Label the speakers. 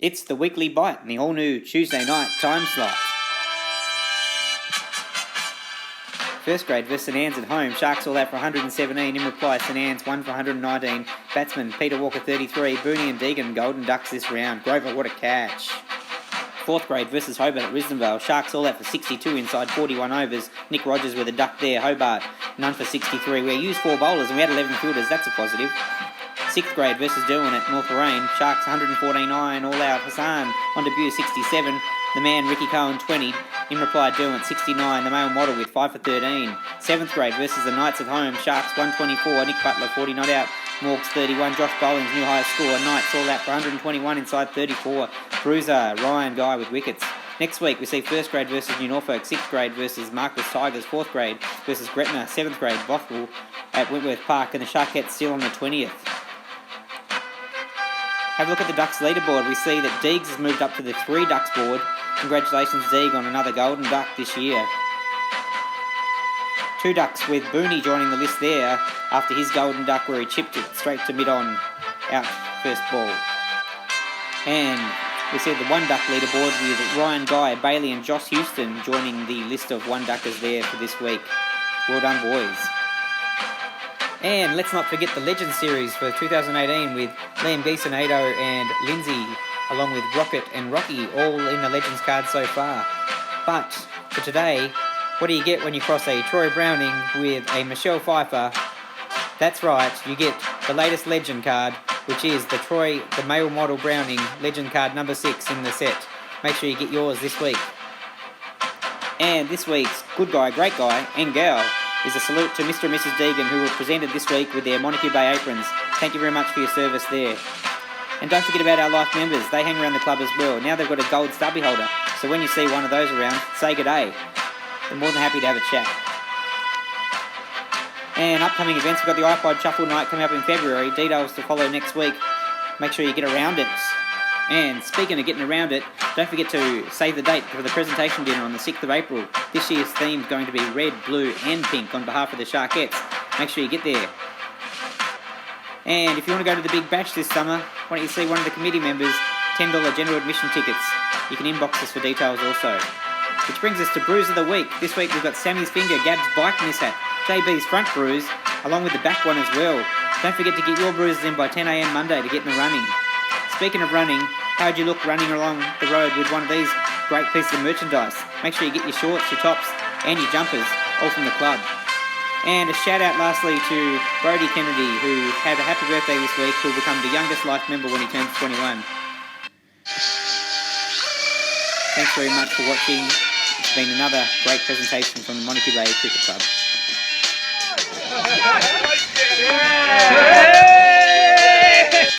Speaker 1: It's the Weekly Bite in the all-new Tuesday night time slot. First grade versus St Anne's at home. Sharks all out for 117. In reply, St Anne's 1 for 119. Batsman Peter Walker 33. Booney and Deegan Golden Ducks this round. Grover, what a catch. Fourth grade versus Hobart at Risdonvale. Sharks all out for 62 inside 41 overs. Nick Rogers with a duck there. Hobart none for 63. We used 4 bowlers and we had 11 fielders. That's a positive. Sixth grade versus Derwent at North Lorraine. Sharks 149 all out. Hassan on debut 67. The man Ricky Cohen 20. In reply Derwent 69. The male model with 5 for 13. Seventh grade versus the Knights at home. Sharks 124. Nick Butler 40 not out. Morgs 31. Josh Bowling's new highest score. Knights all out for 121 inside 34. Bruiser Ryan Guy with wickets. Next week we see first grade versus New Norfolk, sixth grade versus Marcus Tigers, fourth grade versus Gretna, seventh grade Bothwell at Wentworth Park, and the Sharkettes still on the 20th. Have a look at the Ducks leaderboard. We see that Deegs has moved up to the 3 Ducks board. Congratulations, Deeg, on another golden duck this year. 2 Ducks with Booney joining the list there after his golden duck where he chipped it straight to mid-on out first ball. And we see the 1 Duck leaderboard with Ryan Guy, Bailey and Josh Houston joining the list of 1 Duckers there for this week. Well done, boys. And let's not forget the Legends Series for 2018 with Liam Giesenado and Lindsay, along with Rocket and Rocky, all in the Legends card so far. But for today, what do you get when you cross a Troy Browning with a Michelle Pfeiffer? That's right, you get the latest Legend card, which is the male model Browning Legend card number 6 in the set. Make sure you get yours this week. And this week's Good Guy, Great Guy and Gal is a salute to Mr. and Mrs. Deegan, who were presented this week with their Montague Bay aprons. Thank you very much for your service there. And don't forget about our life members. They hang around the club as well. Now they've got a gold stubby holder, so when you see one of those around, say good day. They're more than happy to have a chat. And upcoming events, we've got the iPod Shuffle Night coming up in February. Details to follow next week. Make sure you get around it. And speaking of getting around it, don't forget to save the date for the presentation dinner on the 6th of April. This year's theme is going to be red, blue and pink on behalf of the Sharkettes. Make sure you get there. And if you want to go to the Big Bash this summer, why don't you see one of the committee members, $10 general admission tickets. You can inbox us for details also. Which brings us to Bruise of the Week. This week we've got Sammy's finger, Gab's bike mishap, JB's front bruise, along with the back one as well. Don't forget to get your bruises in by 10 a.m. Monday to get in the running. Speaking of running, how'd you look running along the road with one of these great pieces of merchandise? Make sure you get your shorts, your tops and your jumpers, all from the club. And a shout out lastly to Brody Kennedy, who had a happy birthday this week, who will become the youngest life member when he turns 21. Thanks very much for watching. It's been another great presentation from the Montague Bay Cricket Club.